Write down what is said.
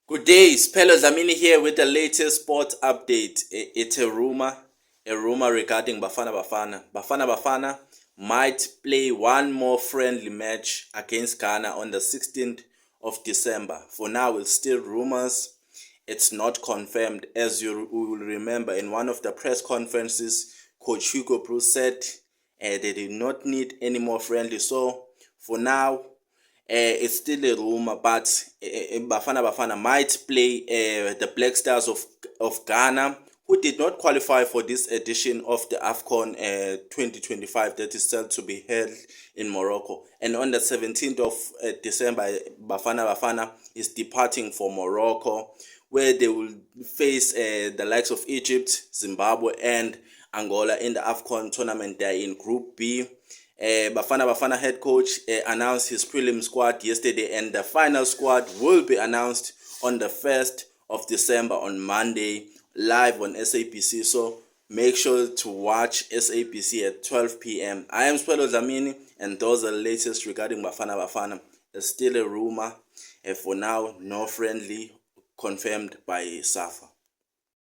Good day, Spello Zamini here with the latest sports update. It's a rumor regarding Bafana might play one more friendly match against Ghana on the 16th of December. For now, it's still rumors. It's not confirmed. As you will remember, in one of the press conferences, Coach Hugo Bruce said they did not need any more friendly. So for now, it's still a rumor, but Bafana might play the Black Stars of Ghana, who did not qualify for this edition of the AFCON 2025 that is set to be held in Morocco. And on the 17th of December, Bafana is departing for Morocco, where they will face the likes of Egypt, Zimbabwe, and Angola in the AFCON tournament. They are in Group B. Bafana head coach announced his prelim squad yesterday, and the final squad will be announced on the 1st of December on Monday, live on SABC. So make sure to watch SABC at 12 p.m. I am Swelo Zamini, and those are the latest regarding Bafana. It's still a rumor. For now, no friendly confirmed by SAFA.